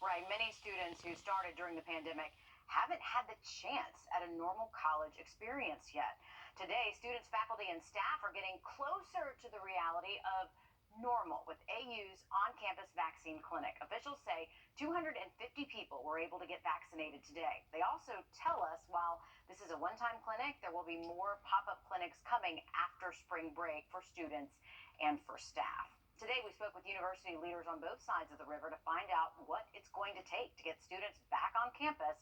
Right. Many students who started during the pandemic haven't had the chance at a normal college experience yet. Today, students, faculty, and staff are getting closer to the reality of normal with AU's on-campus vaccine clinic. Officials say 250 people were able to get vaccinated today. They also tell us while this is a one-time clinic, there will be more pop-up clinics coming after spring break for students and for staff. Today, we spoke with university leaders on both sides of the river to find out what it's going to take to get students back on campus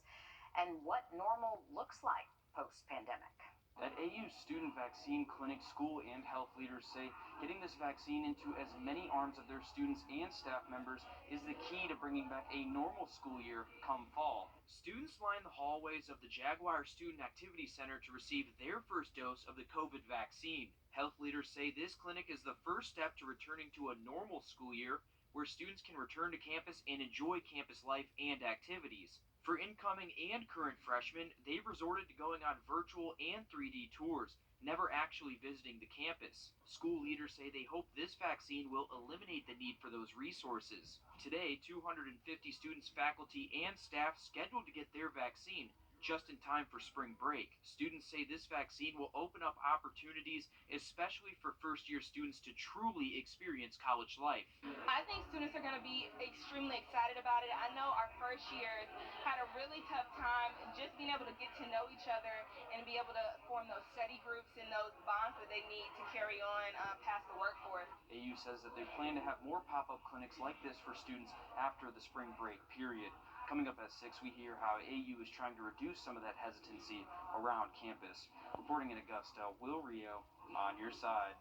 and what normal looks like post-pandemic. At AU's student vaccine clinic, school and health leaders say getting this vaccine into as many arms of their students and staff members is the key to bringing back a normal school year come fall. Students line the hallways of the Jaguar Student Activity Center to receive their first dose of the COVID vaccine. Health leaders say this clinic is the first step to returning to a normal school year where students can return to campus and enjoy campus life and activities. For incoming and current freshmen, they've resorted to going on virtual and 3D tours, never actually visiting the campus. School leaders say they hope this vaccine will eliminate the need for those resources. Today, 250 students, faculty, and staff scheduled to get their vaccine just in time for spring break. Students say this vaccine will open up opportunities, especially for first-year students to truly experience college life. I think students are going to be extremely excited about it. I know our first years had a really tough time just being able to get to know each other and be able to form those study groups and those bonds that they need to carry on past the workforce. AU says that they plan to have more pop-up clinics like this for students after the spring break period. Coming up at 6, we hear how AU is trying to reduce some of that hesitancy around campus. Reporting in Augusta, Wrdw on your side.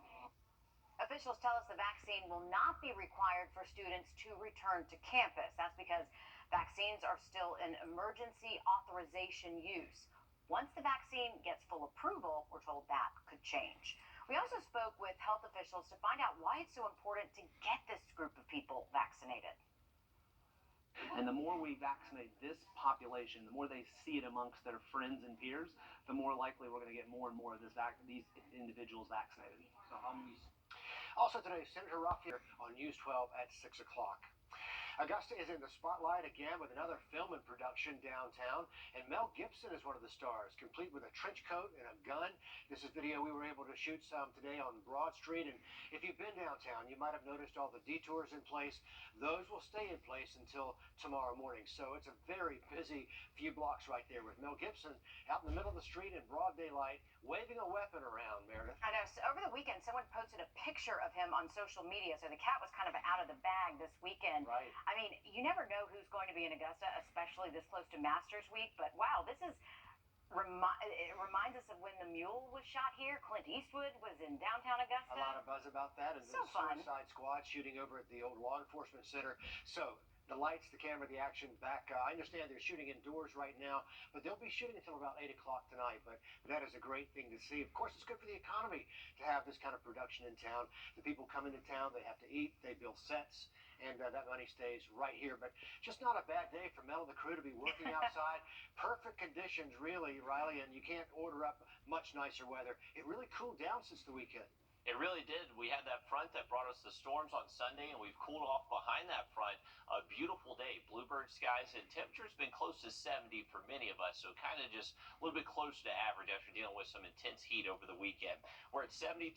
Officials tell us the vaccine will not be required for students to return to campus. That's because vaccines are still in emergency authorization use. Once the vaccine gets full approval, we're told that could change. We also spoke with health officials to find out why it's so important to get this group of people vaccinated. And the more we vaccinate this population, the more they see it amongst their friends and peers, the more likely we're going to get more and more of these individuals vaccinated. So Also today, Senator Ruff here on News 12 at 6 o'clock. Augusta is in the spotlight again with another film and production downtown, and Mel Gibson is one of the stars, complete with a trench coat and a gun. This is video we were able to shoot some today on Broad Street, and if you've been downtown, you might have noticed all the detours in place. Those will stay in place until tomorrow morning, so it's a very busy few blocks right there with Mel Gibson out in the middle of the street in broad daylight, waving a weapon around, Meredith. I know. So over the weekend, someone posted a picture of him on social media, so the cat was kind of out of the bag this weekend. Right. I mean, you never know who's going to be in Augusta, especially this close to Masters Week, but wow, this is it reminds us of when the Mule was shot here. Clint Eastwood was in downtown Augusta. A lot of buzz about that, and so the fun. Suicide Squad shooting over at the old law enforcement center. So the lights, the camera, the action back. I understand they're shooting indoors right now, but they'll be shooting until about 8 o'clock tonight. But that is a great thing to see. Of course, it's good for the economy to have this kind of production in town. The people come into town, they have to eat, they build sets, and that money stays right here. But just not a bad day for Mel and the crew to be working outside. Perfect conditions, really, Riley, and you can't order up much nicer weather. It really cooled down since the weekend. It really did. We had that front that brought us the storms on Sunday, and we've cooled off behind that front. A beautiful day, bluebird skies, and temperature's been close to 70 for many of us, so kind of just a little bit closer to average after dealing with some intense heat over the weekend. We're at 72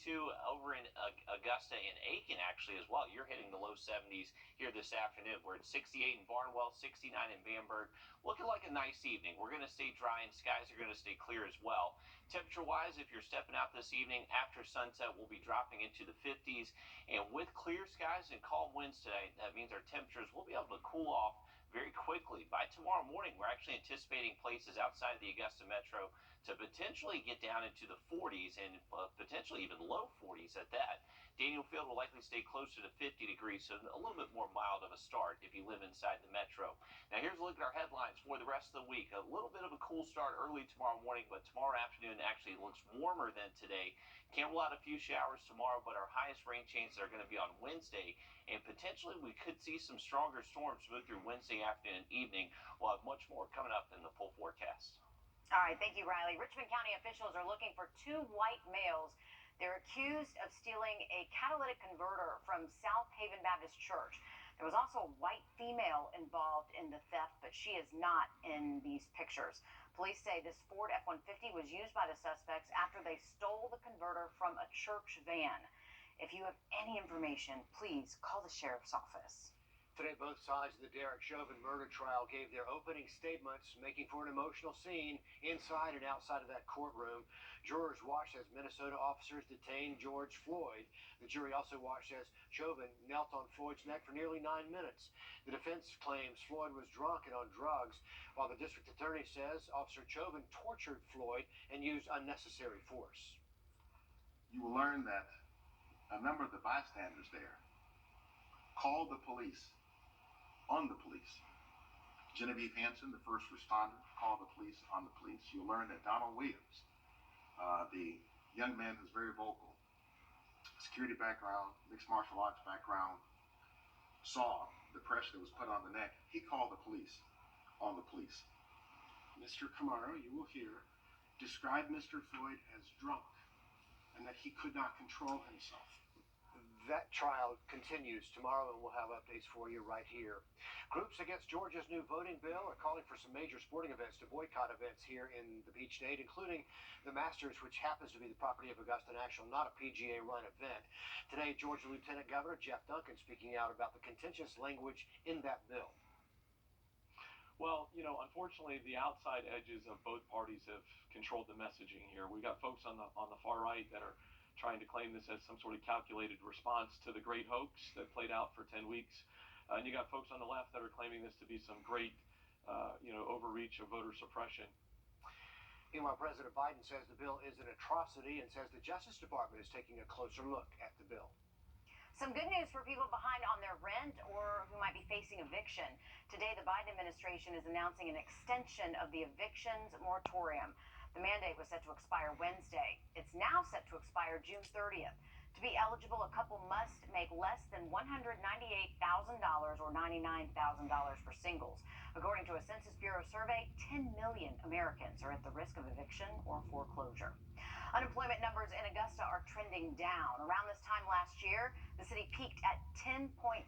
over in Augusta and Aiken, actually, as well. You're hitting the low 70s here this afternoon. We're at 68 in Barnwell, 69 in Bamberg. Looking like a nice evening. We're going to stay dry, and skies are going to stay clear as well. Temperature-wise, if you're stepping out this evening after sunset, we'll be dropping into the 50s. And with clear skies and calm winds today, that means our temperatures will be able to cool off very quickly. By tomorrow morning, we're actually anticipating places outside of the Augusta metro to potentially get down into the 40s and potentially even low 40s at that. Daniel Field will likely stay closer to 50 degrees, so a little bit more mild of a start if you live inside the metro. Now here's a look at our headlines for the rest of the week. A little bit of a cool start early tomorrow morning, but tomorrow afternoon actually looks warmer than today. Can't rule out a few showers tomorrow, but our highest rain chances are going to be on Wednesday, and potentially we could see some stronger storms move through Wednesday afternoon and evening. We'll have much more coming up in the full forecast. All right, thank you, Riley. Richmond County officials are looking for 2 white males. They're accused of stealing a catalytic converter from South Haven Baptist Church. There was also a white female involved in the theft, but she is not in these pictures. Police say this Ford F-150 was used by the suspects after they stole the converter from a church van. If you have any information, please call the sheriff's office. Today, both sides of the Derek Chauvin murder trial gave their opening statements, making for an emotional scene inside and outside of that courtroom. Jurors watched as Minnesota officers detained George Floyd. The jury also watched as Chauvin knelt on Floyd's neck for nearly 9 minutes. The defense claims Floyd was drunk and on drugs, while the district attorney says Officer Chauvin tortured Floyd and used unnecessary force. You will learn that a number of the bystanders there called the police on the police. Genevieve Hanson, the first responder, called the police on the police. You'll learn that Donald Williams, the young man who's very vocal, security background, mixed martial arts background, saw the pressure that was put on the neck. He called the police on the police. Mr. Camaro, you will hear, described Mr. Floyd as drunk and that he could not control himself. That trial continues tomorrow, and we'll have updates for you right here. Groups against Georgia's new voting bill are calling for some major sporting events to boycott events here in the Beach State, including the Masters, which happens to be the property of Augusta National, not a PGA-run event. Today, Georgia Lieutenant Governor Jeff Duncan speaking out about the contentious language in that bill. Well, unfortunately, the outside edges of both parties have controlled the messaging here. We've got folks on the far right that are trying to claim this as some sort of calculated response to the great hoax that played out for 10 weeks. And you got folks on the left that are claiming this to be some great, overreach of voter suppression. Meanwhile, President Biden says the bill is an atrocity and says the Justice Department is taking a closer look at the bill. Some good news for people behind on their rent or who might be facing eviction. Today, the Biden administration is announcing an extension of the evictions moratorium. The mandate was set to expire Wednesday. It's now set to expire June 30th. To be eligible, a couple must make less than $198,000 or $99,000 for singles. According to a Census Bureau survey, 10 million Americans are at the risk of eviction or foreclosure. Unemployment numbers in Augusta are trending down. Around this time last year, the city peaked at 10.4%.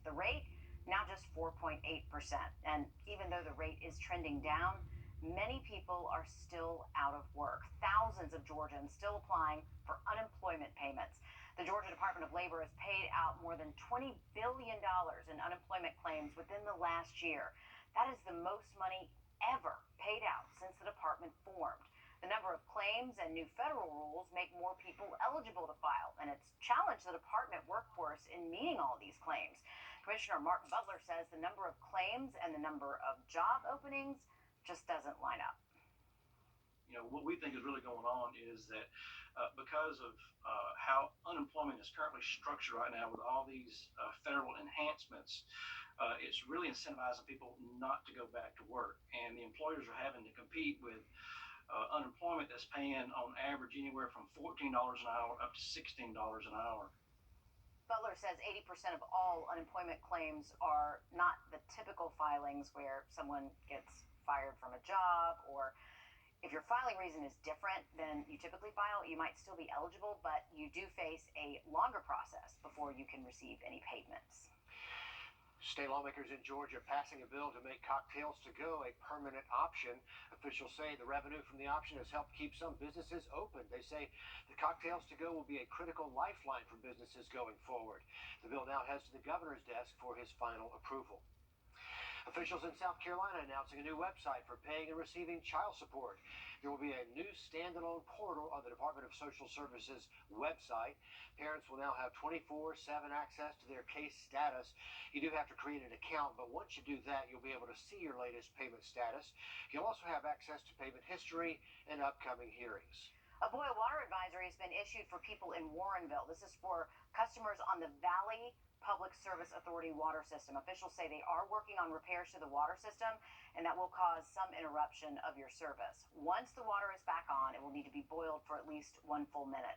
The rate, now just 4.8%. And even though the rate is trending down, many people are still out of work. Thousands of Georgians still applying for unemployment payments. The Georgia Department of Labor has paid out more than $20 billion in unemployment claims within the last year. That is the most money ever paid out since the department formed. The number of claims and new federal rules make more people eligible to file, and it's challenged the department workforce in meeting all these claims. Commissioner Mark Butler says the number of claims and the number of job openings just doesn't line up. What we think is really going on is that because of how unemployment is currently structured right now with all these federal enhancements, it's really incentivizing people not to go back to work. And the employers are having to compete with unemployment that's paying on average anywhere from $14 an hour up to $16 an hour. Butler says 80% of all unemployment claims are not the typical filings where someone gets fired from a job, or if your filing reason is different than you typically file, you might still be eligible, but you do face a longer process before you can receive any payments. State lawmakers in Georgia passing a bill to make cocktails to go a permanent option. Officials say the revenue from the option has helped keep some businesses open. They say the cocktails to go will be a critical lifeline for businesses going forward. The bill now heads to the governor's desk for his final approval. Officials in South Carolina announcing a new website for paying and receiving child support. There will be a new standalone portal on the Department of Social Services website. Parents will now have 24/7 access to their case status. You do have to create an account, but once you do that, you'll be able to see your latest payment status. You'll also have access to payment history and upcoming hearings. A boil water advisory has been issued for people in Warrenville. This is for customers on the Valley Public Service Authority water system. Officials say they are working on repairs to the water system, and that will cause some interruption of your service. Once the water is back on, it will need to be boiled for at least 1 full minute.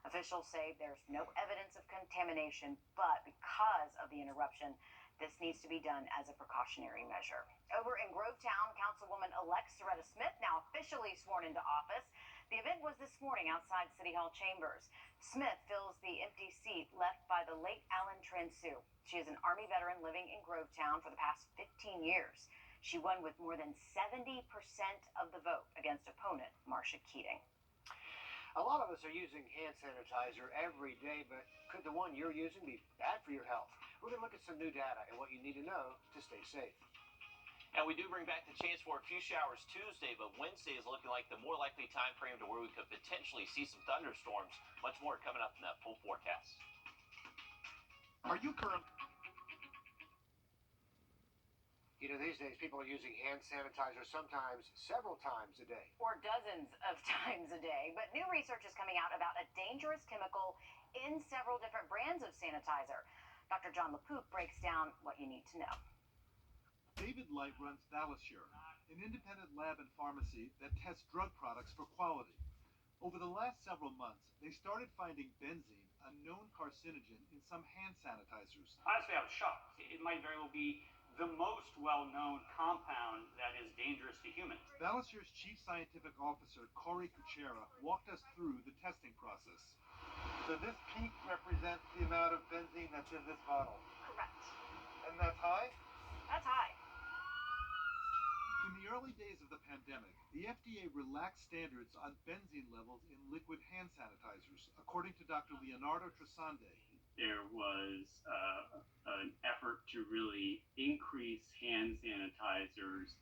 Officials say there's no evidence of contamination, but because of the interruption, this needs to be done as a precautionary measure. Over in Grovetown, Councilwoman-elect Soretta Smith now officially sworn into office. The event was this morning outside City Hall chambers. Smith fills the empty seat left by the late Alan Transu. She is an Army veteran living in Grovetown for the past 15 years. She won with more than 70% of the vote against opponent Marcia Keating. A lot of us are using hand sanitizer every day, but could the one you're using be bad for your health? We're going to look at some new data and what you need to know to stay safe. And we do bring back the chance for a few showers Tuesday, but Wednesday is looking like the more likely time frame to where we could potentially see some thunderstorms. Much more coming up in that full forecast. Are you current? You know, these days people are using hand sanitizer sometimes several times a day. Or dozens of times a day. But new research is coming out about a dangerous chemical in several different brands of sanitizer. Dr. John LaPook breaks down what you need to know. David Light runs Valisure, an independent lab and pharmacy that tests drug products for quality. Over the last several months, they started finding benzene, a known carcinogen, in some hand sanitizers. Honestly, I was shocked. It might very well be the most well-known compound that is dangerous to humans. Valisure's chief scientific officer, Corey Kuchera, walked us through the testing process. So this peak represents the amount of benzene that's in this bottle. Correct. And that's high? That's high. In the early days of the pandemic, the FDA relaxed standards on benzene levels in liquid hand sanitizers, according to Dr. Leonardo Tresande. There was an effort to really increase hand sanitizers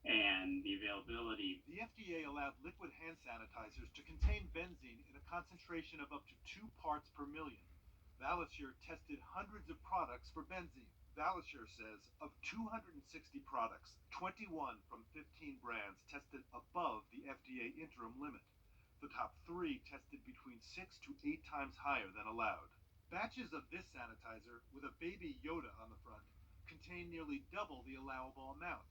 and the availability. The FDA allowed liquid hand sanitizers to contain benzene in a concentration of up to 2 parts per million. Valisure tested hundreds of products for benzene. Valisure says of 260 products, 21 from 15 brands tested above the FDA interim limit. The top 3 tested between 6 to 8 times higher than allowed. Batches of this sanitizer, with a baby Yoda on the front, contain nearly double the allowable amount.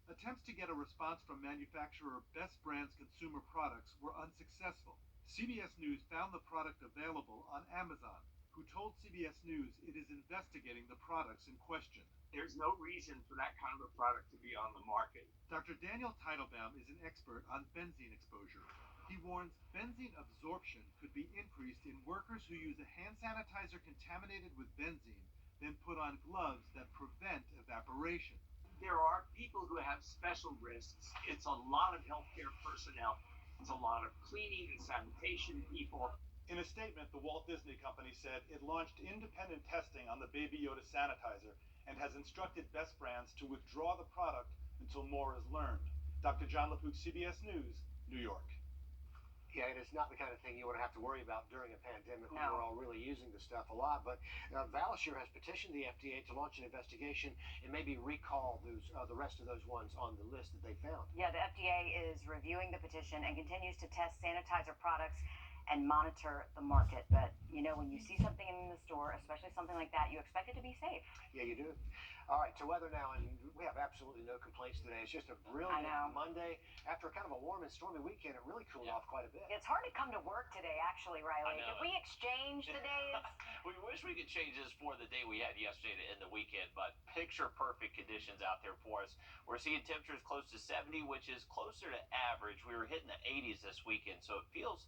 Attempts to get a response from manufacturer Best Brands consumer products were unsuccessful. CBS News found the product available on Amazon, who told CBS News it is investigating the products in question. There's no reason for that kind of a product to be on the market. Dr. Daniel Teitelbaum is an expert on benzene exposure. He warns benzene absorption could be increased in workers who use a hand sanitizer contaminated with benzene, then put on gloves that prevent evaporation. There are people who have special risks. It's a lot of healthcare personnel. It's a lot of cleaning and sanitation people. In a statement, the Walt Disney Company said it launched independent testing on the Baby Yoda sanitizer and has instructed Best Brands to withdraw the product until more is learned. Dr. John LaPook, CBS News, New York. Yeah, and it's not the kind of thing you want to have to worry about during a pandemic when No. we're all really using the stuff a lot. But Valisure has petitioned the FDA to launch an investigation and maybe recall those the rest of those ones on the list that they found. Yeah, the FDA is reviewing the petition and continues to test sanitizer products and monitor the market. But, you know, when you see something in the store, especially something like that, you expect it to be safe. Yeah, you do. All right, to weather now, and we have absolutely no complaints today. It's just a brilliant Monday. After kind of a warm and stormy weekend, it really cooled off quite a bit. It's hard to come to work today, actually, Riley. I know. Did we exchange the days? We wish we could change this for the day we had yesterday to end the weekend, but picture perfect conditions out there for us. We're seeing temperatures close to 70, which is closer to average. We were hitting the 80s this weekend, so it feels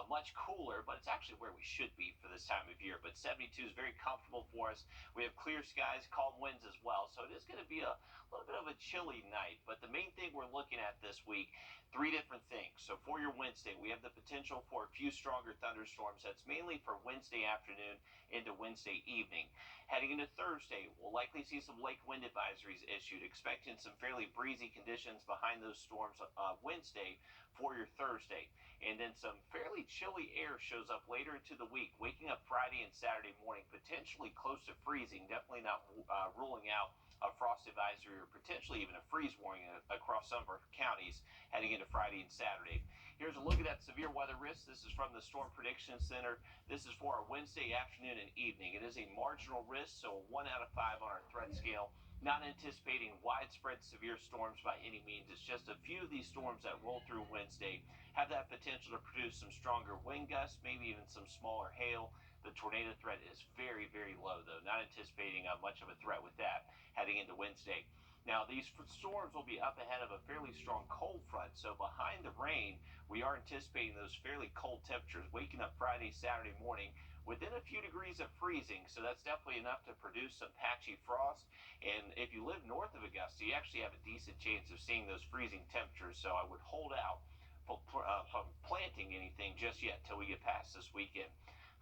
much cooler, but it's actually where we should be for this time of year. But 72 is very comfortable for us. We have clear skies, calm winds as well, so it is going to be a little bit of a chilly night. But the main thing we're looking at this week, 3 different things. So for your Wednesday, we have the potential for a few stronger thunderstorms. That's mainly for Wednesday afternoon into Wednesday evening. Heading into Thursday, we'll likely see some lake wind advisories issued, expecting some fairly breezy conditions behind those storms Wednesday for your Thursday. And then some fairly chilly air shows up later into the week, waking up Friday and Saturday morning, potentially close to freezing. Definitely not ruling out a frost advisory or potentially even a freeze warning across some of our counties heading into Friday and Saturday. Here's a look at that severe weather risk. This is from the Storm Prediction Center. This is for our Wednesday afternoon and evening. It is a marginal risk, so a 1 out of 5 on our threat scale. Not anticipating widespread severe storms by any means. It's just a few of these storms that roll through Wednesday have that potential to produce some stronger wind gusts, maybe even some smaller hail. The tornado threat is very, very low, though. Not anticipating much of a threat with that heading into Wednesday. Now, these storms will be up ahead of a fairly strong cold front, so behind the rain, we are anticipating those fairly cold temperatures, waking up Friday, Saturday morning within a few degrees of freezing, so that's definitely enough to produce some patchy frost. And if you live north of Augusta, you actually have a decent chance of seeing those freezing temperatures, so I would hold out from planting anything just yet till we get past this weekend.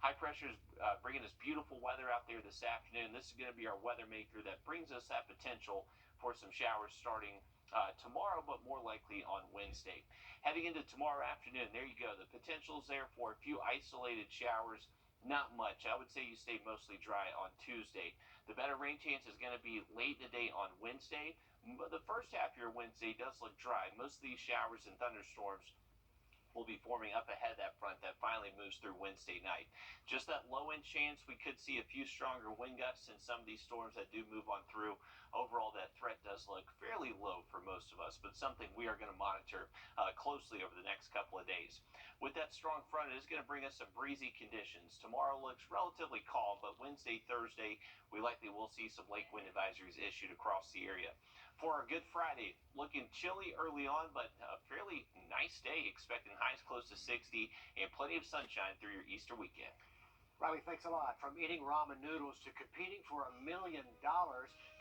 High pressure is bringing us beautiful weather out there this afternoon. This is going to be our weather maker that brings us that potential for some showers starting tomorrow, but more likely on Wednesday. Heading into tomorrow afternoon, there you go. The potential is there for a few isolated showers. Not much. I would say you stay mostly dry on Tuesday. The better rain chance is going to be late in the day on Wednesday, but the first half of your Wednesday does look dry. Most of these showers and thunderstorms will be forming up ahead of that front that finally moves through Wednesday night. Just that low end chance we could see a few stronger wind gusts in some of these storms that do move on through. Overall, that threat does look fairly low for most of us, but something we are going to monitor closely over the next couple of days. With that strong front, it is going to bring us some breezy conditions. Tomorrow looks relatively calm, but Wednesday, Thursday, we likely will see some lake wind advisories issued across the area. For our Good Friday, looking chilly early on, but a fairly nice day, expecting highs close to 60 and plenty of sunshine through your Easter weekend. Riley, thanks a lot. From eating ramen noodles to competing for $1 million.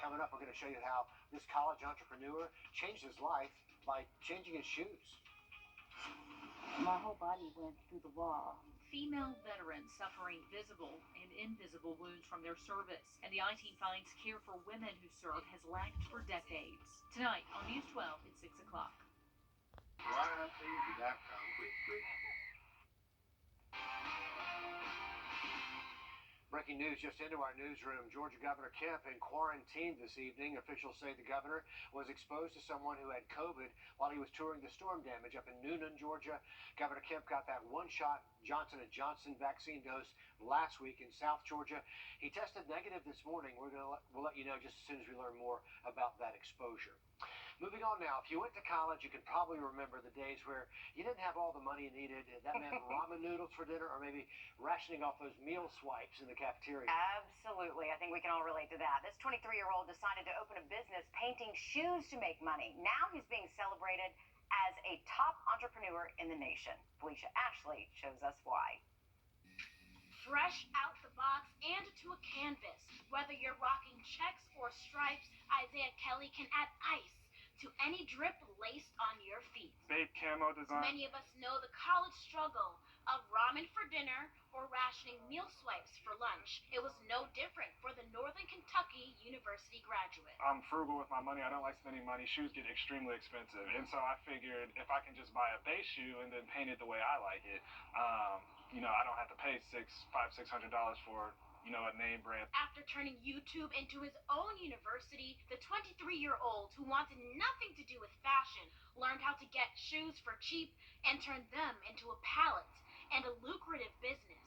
Coming up, we're going to show you how this college entrepreneur changed his life by changing his shoes. My whole body went through the wall. Female veterans suffering visible and invisible wounds from their service, and the I-Team finds care for women who serve has lacked for decades. Tonight on News 12 at 6 o'clock. Breaking news just into our newsroom. Georgia Governor Kemp in quarantine this evening. Officials say the governor was exposed to someone who had COVID while he was touring the storm damage up in Noonan, Georgia. Governor Kemp got that one-shot Johnson & Johnson vaccine dose last week in South Georgia. He tested negative this morning. We'll let you know just as soon as we learn more about that exposure. Moving on now, if you went to college, you can probably remember the days where you didn't have all the money you needed. That meant ramen noodles for dinner or maybe rationing off those meal swipes in the cafeteria. Absolutely. I think we can all relate to that. This 23-year-old decided to open a business painting shoes to make money. Now he's being celebrated as a top entrepreneur in the nation. Felicia Ashley shows us why. Fresh out the box and to a canvas. Whether you're rocking checks or stripes, Isaiah Kelly can add ice to any drip laced on your feet. Babe camo design. Many of us know the college struggle of ramen for dinner or rationing meal swipes for lunch. It was no different for the Northern Kentucky University graduate. I'm frugal with my money. I don't like spending money. Shoes get extremely expensive. And so I figured if I can just buy a base shoe and then paint it the way I like it, I don't have to pay $600 for a name brand. After turning YouTube into his own university, the 23-year-old who wanted nothing to do with fashion learned how to get shoes for cheap and turned them into a palette and a lucrative business,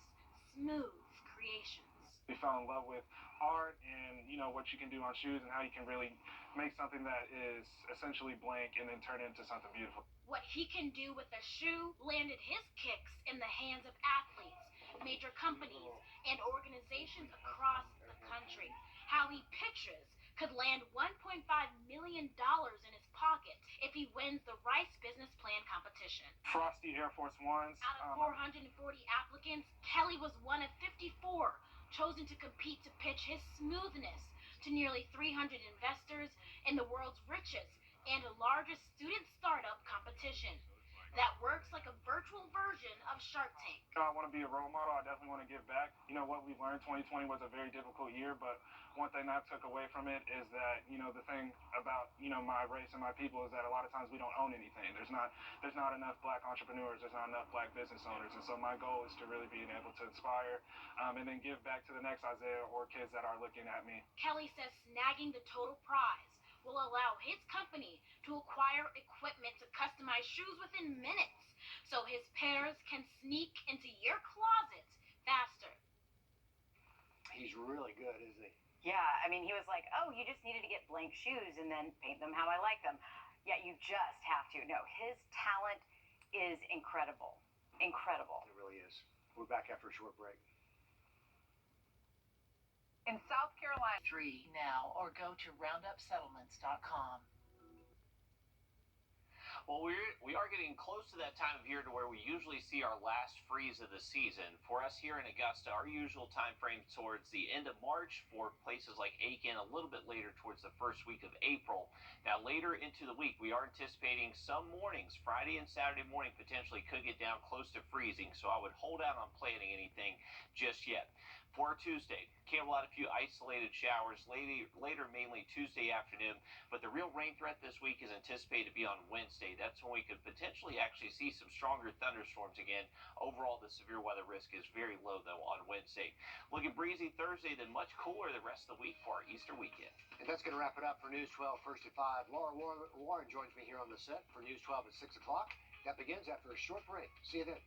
Smooth Creations. We fell in love with art and, what you can do on shoes and how you can really make something that is essentially blank and then turn it into something beautiful. What he can do with a shoe landed his kicks in the hands of athletes, major companies, and organizations across the country. How he pitches could land $1.5 million in his pocket if he wins the Rice Business Plan competition. Frosty Air Force Ones. Out of 440 applicants, Kelly was one of 54 chosen to compete to pitch his smoothness to nearly 300 investors in the world's richest and largest student startup competition that works like a virtual version of Shark Tank. I want to be a role model. I definitely want to give back. What we learned, 2020 was a very difficult year, but one thing I took away from it is that, the thing about, my race and my people is that a lot of times we don't own anything. There's not enough black entrepreneurs. There's not enough black business owners. And so my goal is to really be able to inspire and then give back to the next Isaiah or kids that are looking at me. Kelly says snagging the total prize will allow his company to acquire equipment to customize shoes within minutes so his pairs can sneak into your closet faster. He's really good, isn't he? Yeah, he was like, oh, you just needed to get blank shoes and then paint them how I like them. Yeah, you just have to. No, his talent is incredible. Incredible. It really is. We're back after a short break. In South Carolina, 3 now, or go to roundupsettlements.com. Well, we are getting close to that time of year to where we usually see our last freeze of the season. For us here in Augusta, our usual time frame towards the end of March. For places like Aiken, a little bit later towards the first week of April. Now, later into the week, we are anticipating some mornings, Friday and Saturday morning, potentially could get down close to freezing. So I would hold out on planning anything just yet. For Tuesday, Campbell had a few isolated showers later, mainly Tuesday afternoon, but the real rain threat this week is anticipated to be on Wednesday. That's when we could potentially actually see some stronger thunderstorms again. Overall, the severe weather risk is very low, though, on Wednesday. Looking breezy Thursday, then much cooler the rest of the week for our Easter weekend. And that's going to wrap it up for News 12 First at 5. Laura Warren joins me here on the set for News 12 at 6 o'clock. That begins after a short break. See you then.